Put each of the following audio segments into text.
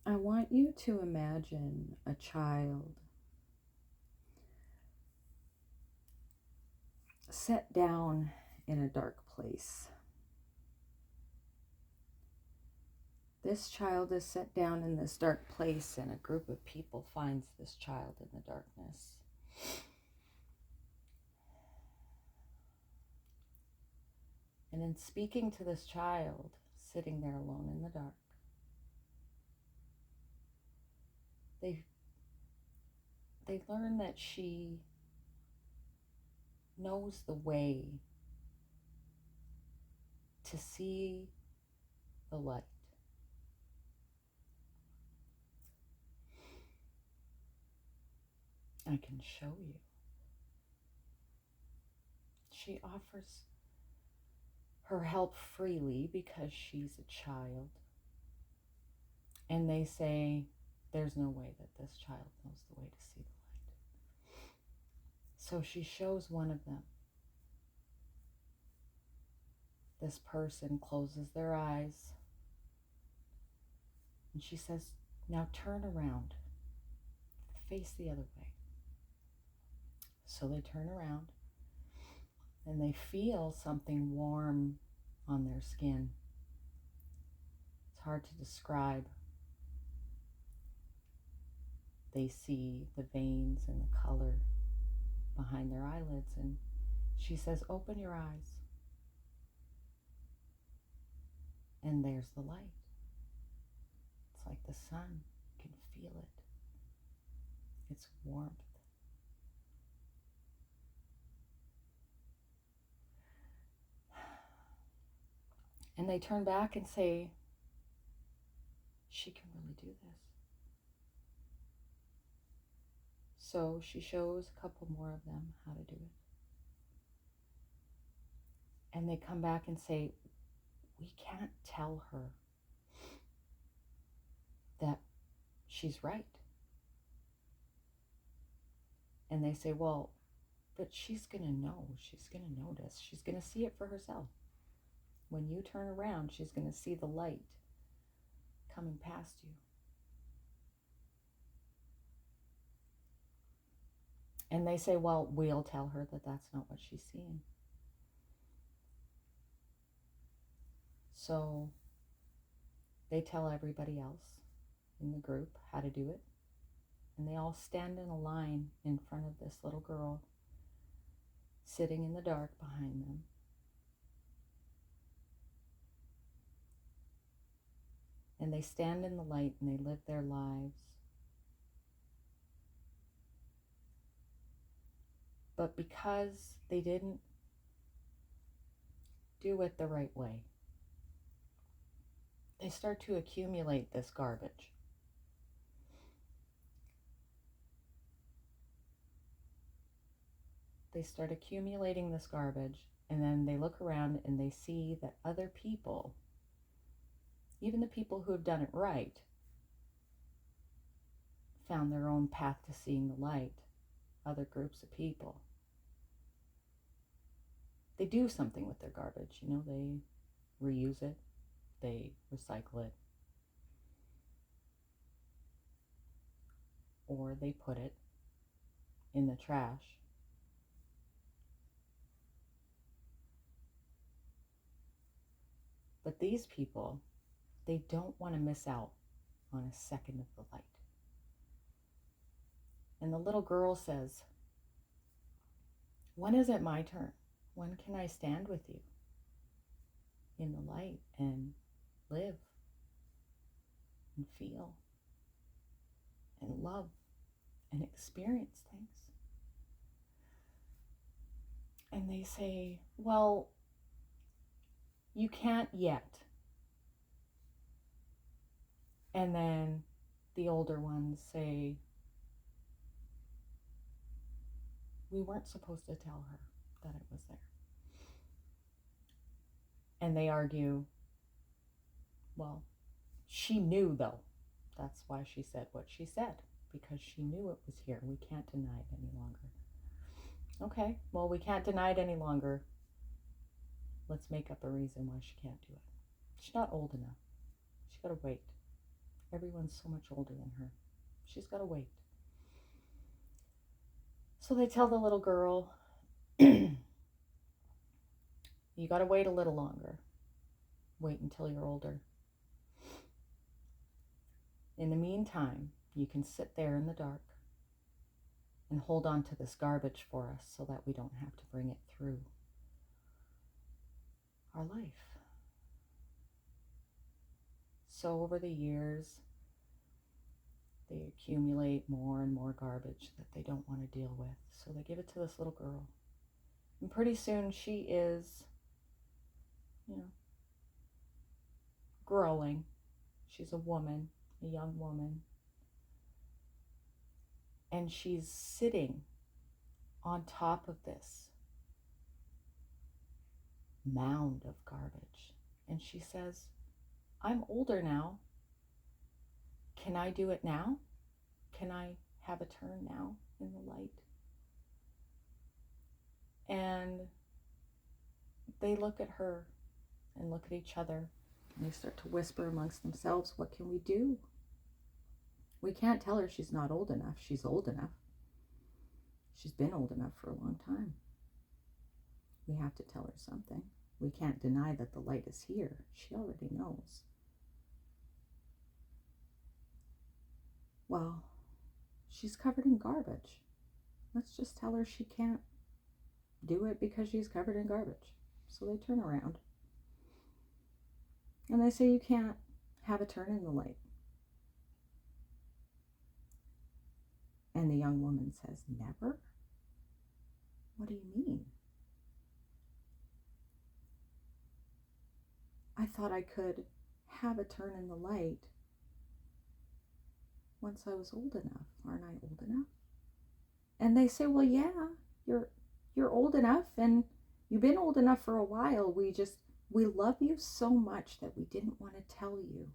I want you to imagine a child set down in a dark place. This child is set down in this dark place, and a group of people finds this child in the darkness. And in speaking to this child, sitting there alone in the dark, they learn that she knows the way to see the light. I can show you. She offers her help freely because she's a child. And they say, there's no way that this child knows the way to see the light. So she shows one of them. This person closes their eyes and she says, now turn around, face the other way. So they turn around and they feel something warm on their skin. It's hard to describe. They see the veins and the color behind their eyelids, and she says, open your eyes. And there's the light. It's like the sun. You can feel it. It's warmth. And they turn back and say, she can really do this. So she shows a couple more of them how to do it. And they come back and say, we can't tell her that she's right. And they say, well, but she's going to know. She's going to notice. She's going to see it for herself. When you turn around, she's going to see the light coming past you. And they say, well, we'll tell her that that's not what she's seeing. So they tell everybody else in the group how to do it. And they all stand in a line in front of this little girl sitting in the dark behind them. And they stand in the light and they live their lives. But because they didn't do it the right way, they start to accumulate this garbage. They start accumulating this garbage, and then they look around and they see that other people, even the people who have done it right, found their own path to seeing the light. Other groups of people. They do something with their garbage, they reuse it, they recycle it, or they put it in the trash. But these people, they don't want to miss out on a second of the light. And the little girl says, when is it my turn? When can I stand with you in the light and live and feel and love and experience things? And they say, well, you can't yet. And then the older ones say, we weren't supposed to tell her that it was there. And they argue, well, she knew though. That's why she said what she said, because she knew it was here. We can't deny it any longer. Okay, well, we can't deny it any longer. Let's make up a reason why she can't do it. She's not old enough. She's got to wait Everyone's so much older than her. She's got to wait. So they tell the little girl, you got to wait a little longer. Wait until you're older. In the meantime, you can sit there in the dark and hold on to this garbage for us so that we don't have to bring it through our life. So over the years, they accumulate more and more garbage that they don't want to deal with. So they give it to this little girl. And pretty soon she is, growing. She's a woman, a young woman. And she's sitting on top of this mound of garbage. And she says, I'm older now. Can I do it now? Can I have a turn now in the light? And they look at her and look at each other, and they start to whisper amongst themselves, what can we do? We can't tell her she's not old enough. She's old enough. She's been old enough for a long time. We have to tell her something. We can't deny that the light is here. She already knows. Well, she's covered in garbage. Let's just tell her she can't do it because she's covered in garbage. So they turn around and they say, you can't have a turn in the light. And the young woman says, never? What do you mean? I thought I could have a turn in the light once I was old enough. Aren't I old enough? And they say, well, yeah, you're old enough, and you've been old enough for a while. We love you so much that we didn't want to tell you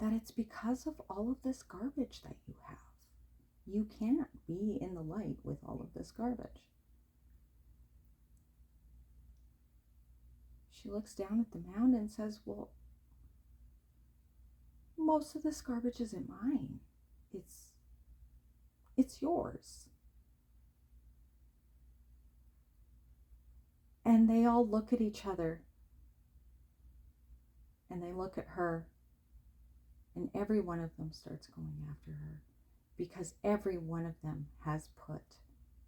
that it's because of all of this garbage that you have. You can't be in the light with all of this garbage. She looks down at the mound and says, well, most of this garbage isn't mine. It's yours. And they all look at each other, and they look at her, and every one of them starts going after her, because every one of them has put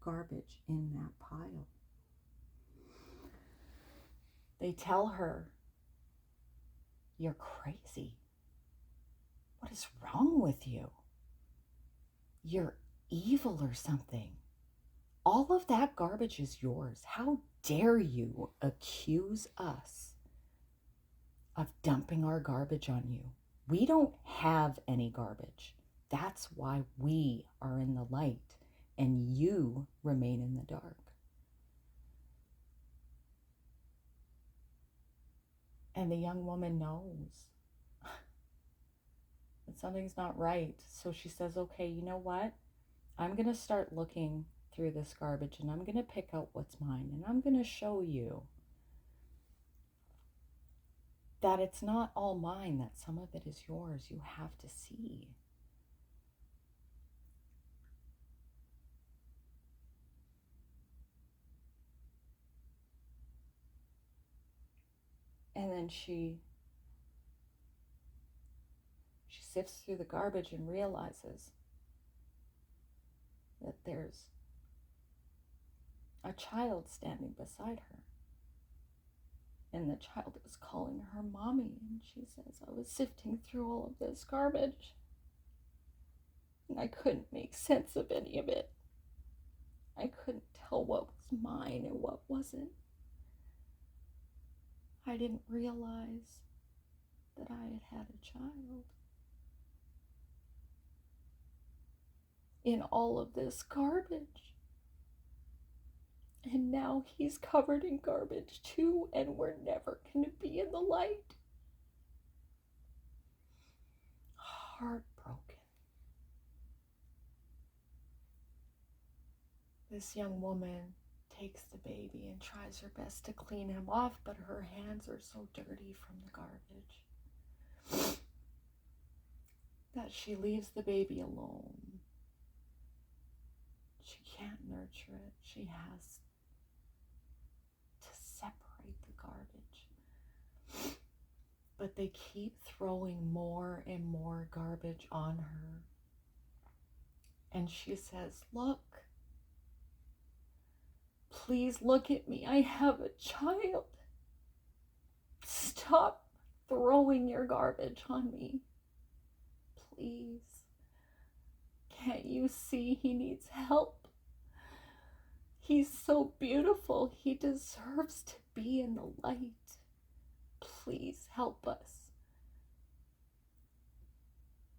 garbage in that pile. They tell her, you're crazy. What is wrong with you? You're evil or something. All of that garbage is yours. How dare you accuse us of dumping our garbage on you? We don't have any garbage. That's why we are in the light and you remain in the dark. And the young woman knows that something's not right. So she says, okay, you know what? I'm going to start looking through this garbage and I'm going to pick out what's mine, and I'm going to show you that it's not all mine, that some of it is yours. You have to see. And then she sifts through the garbage and realizes that there's a child standing beside her. And the child is calling her mommy. And she says, I was sifting through all of this garbage, and I couldn't make sense of any of it. I couldn't tell what was mine and what wasn't. I didn't realize that I had had a child in all of this garbage. And now he's covered in garbage too, and we're never going to be in the light. Heartbroken. This young woman takes the baby and tries her best to clean him off, but her hands are so dirty from the garbage. that she leaves the baby alone. She can't nurture it. She has to separate the garbage. But they keep throwing more and more garbage on her. And she says, "Look, please look at me. I have a child. Stop throwing your garbage on me. Please. Can't you see he needs help? He's so beautiful. He deserves to be in the light. Please help us."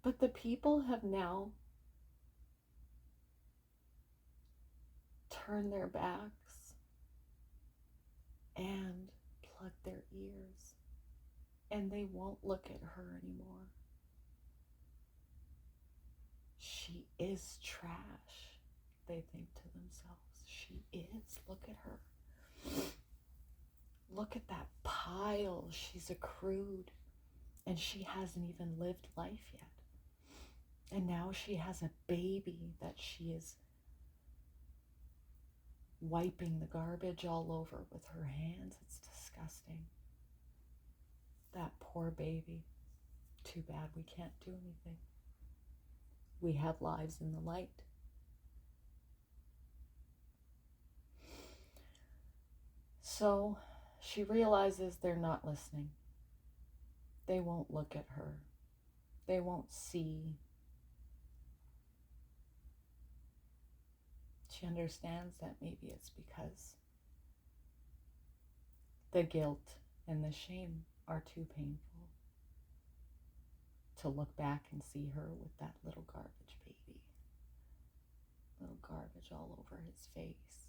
But the people have now turned their backs and plugged their ears, and they won't look at her anymore. She is trash, they think to themselves. She is. Look at her. Look at that pile she's accrued, and she hasn't even lived life yet. And now she has a baby that she is wiping the garbage all over with her hands. It's disgusting. That poor baby. Too bad we can't do anything. We have lives in the light. So she realizes they're not listening. They won't look at her. They won't see. She understands that maybe it's because the guilt and the shame are too painful to look back and see her with that little garbage baby. Little garbage all over his face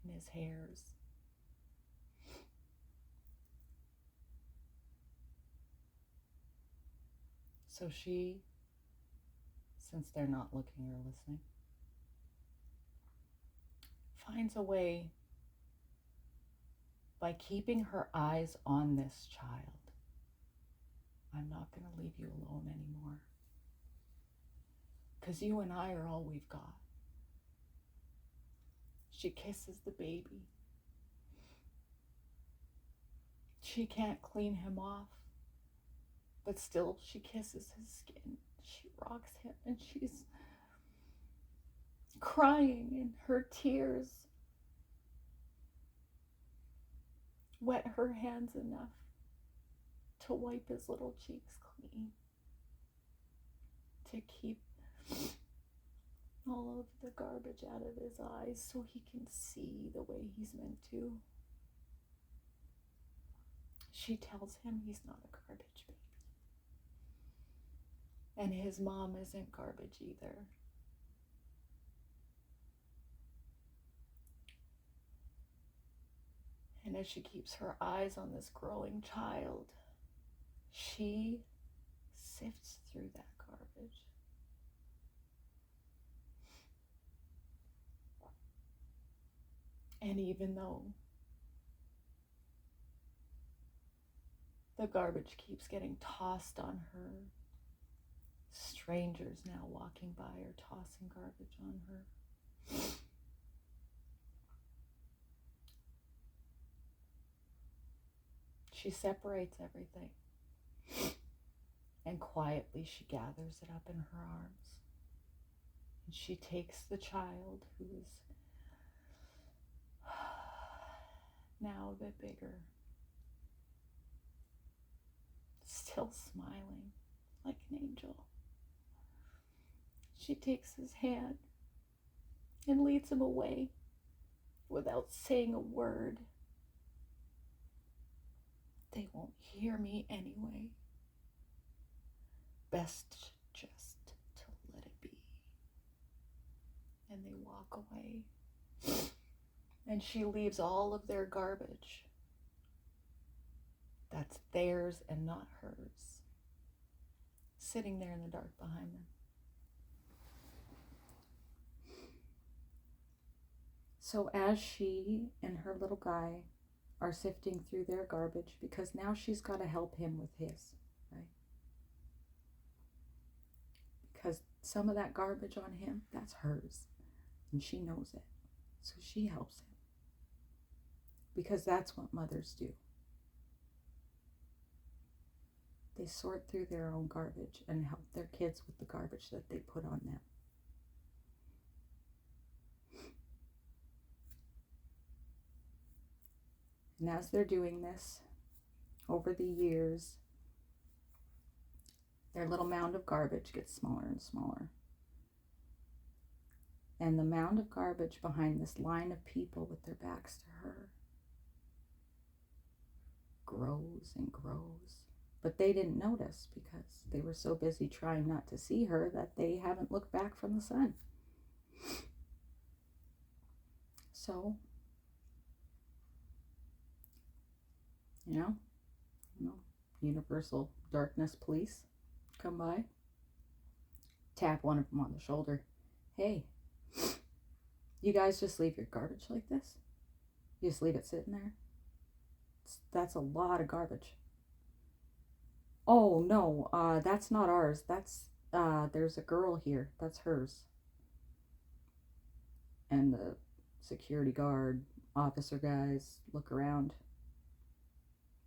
and his hairs. So she, since they're not looking or listening, finds a way by keeping her eyes on this child. I'm not going to leave you alone anymore, because you and I are all we've got. She kisses the baby. She can't clean him off, but still she kisses his skin. She rocks him, and she's crying, and her tears wet her hands enough to wipe his little cheeks clean, to keep all of the garbage out of his eyes so he can see the way he's meant to. She tells him he's not a garbage baby. And his mom isn't garbage either. And as she keeps her eyes on this growing child, she sifts through that garbage. And even though the garbage keeps getting tossed on her, strangers now walking by are tossing garbage on her. She separates everything, and quietly she gathers it up in her arms, and she takes the child, who is now a bit bigger, still smiling like an angel. She takes his hand and leads him away without saying a word. They won't hear me anyway. Best just to let it be. And they walk away. And she leaves all of their garbage that's theirs and not hers, sitting there in the dark behind them. So as she and her little guy are sifting through their garbage, because now she's got to help him with his, right? some of that garbage on him, that's hers. And she knows it. So she helps him. Because that's what mothers do. They sort through their own garbage and help their kids with the garbage that they put on them. And as they're doing this, over the years, their little mound of garbage gets smaller and smaller. And the mound of garbage behind this line of people with their backs to her grows and grows. But they didn't notice because they were so busy trying not to see her that they haven't looked back from the sun. So, you know, Universal Darkness Police come by, tap one of them on the shoulder. Hey, you guys just leave your garbage like this? You just leave it sitting there? That's a lot of garbage. Oh, no, that's not ours. There's a girl here. That's hers. And the security guard, officer guys look around.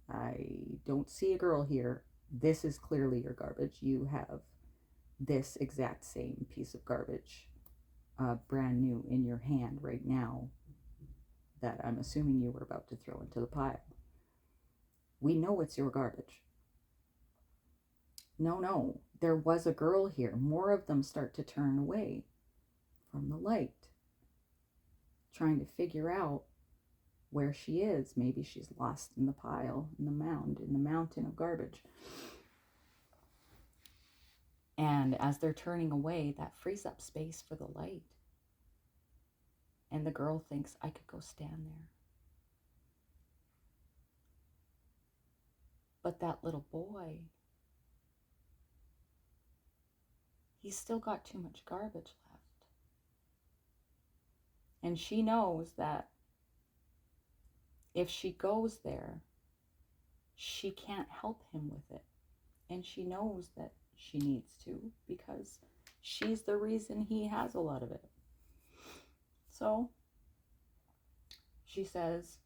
I don't see a girl here. This is clearly your garbage. You have this exact same piece of garbage, brand new in your hand right now, that I'm assuming you were about to throw into the pile. We know it's your garbage. No, there was a girl here. More of them start to turn away from the light, trying to figure out where she is. Maybe she's lost in the pile, in the mound, in the mountain of garbage. And as they're turning away, that frees up space for the light. And the girl thinks, I could go stand there. But that little boy, he's still got too much garbage left. And she knows that if she goes there, she can't help him with it. And she knows that she needs to, because she's the reason he has a lot of it. So she says,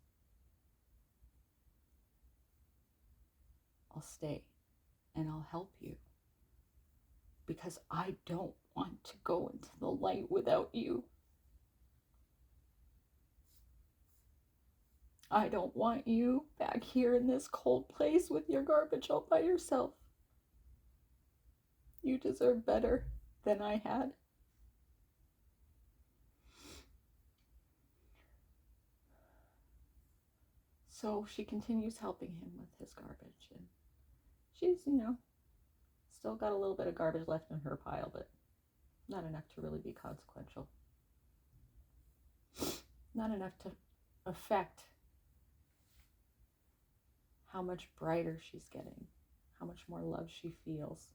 I'll stay and I'll help you, because I don't want to go into the light without you. I don't want you back here in this cold place with your garbage all by yourself. You deserve better than I had. So she continues helping him with his garbage, and she's, still got a little bit of garbage left in her pile, but not enough to really be consequential. Not enough to affect how much brighter she's getting, how much more love she feels,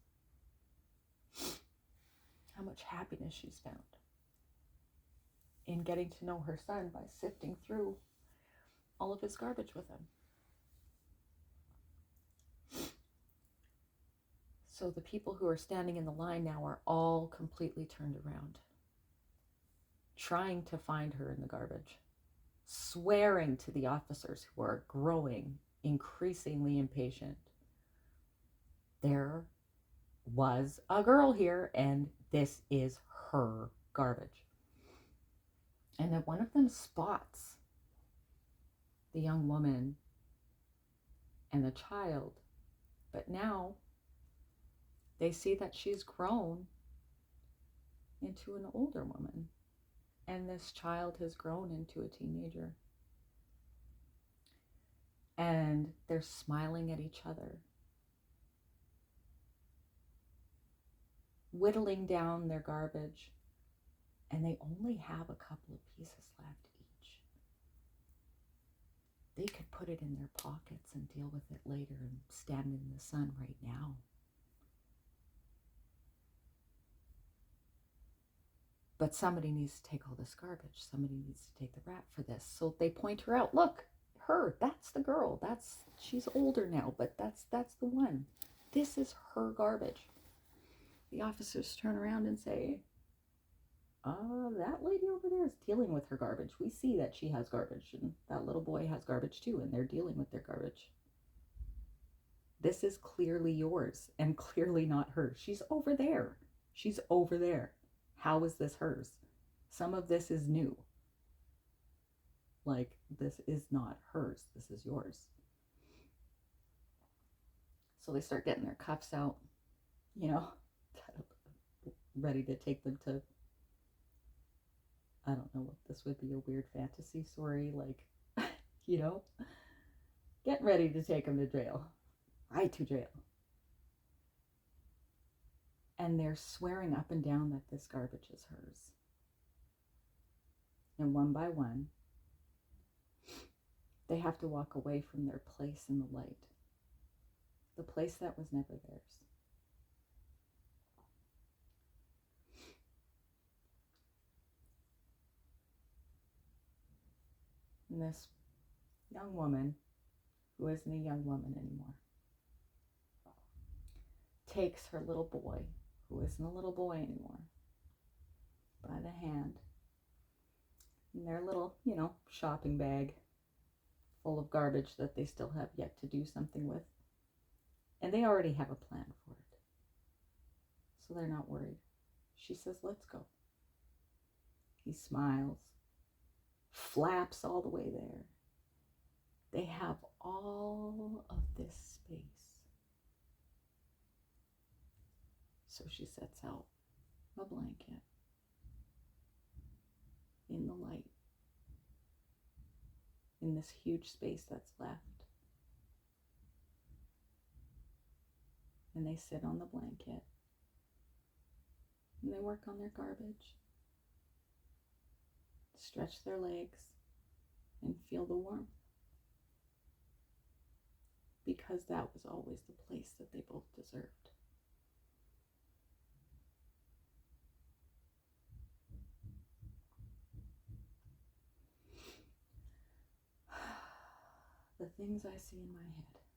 how much happiness she's found in getting to know her son by sifting through all of his garbage with him. So the people who are standing in the line now are all completely turned around, trying to find her in the garbage, swearing to the officers who are growing increasingly impatient. There was a girl here, and this is her garbage. And then one of them spots the young woman and the child, but now they see that she's grown into an older woman, and this child has grown into a teenager. And they're smiling at each other, whittling down their garbage, and they only have a couple of pieces left each. They could put it in their pockets and deal with it later and stand in the sun right now. But somebody needs to take all this garbage. Somebody needs to take the rap for this. So they point her out. Look, her, that's the girl. She's older now, but that's the one. This is her garbage. the officers turn around and say, that lady over there is dealing with her garbage. We see that she has garbage, and that little boy has garbage too, and they're dealing with their garbage. This is clearly yours and clearly not hers. She's over there. She's over there. How is this hers? Some of this is new. Like, this is not hers. This is yours. So they start getting their cuffs out, you know, ready to take them to, I don't know what this would be, a weird fantasy story, like, you know, getting ready to take them to jail. Right to jail. And they're swearing up and down that this garbage is hers. And one by one, they have to walk away from their place in the light. The place that was never theirs. And this young woman, who isn't a young woman anymore, takes her little boy, who isn't a little boy anymore, by the hand, in their little, you know, shopping bag full of garbage that they still have yet to do something with. And they already have a plan for it. So they're not worried. She says, let's go. He smiles, flaps all the way there. They have all of this space. So she sets out a blanket in the light, in this huge space that's left. And they sit on the blanket and they work on their garbage, stretch their legs, and feel the warmth. Because that was always the place that they both deserved. The things I see in my head.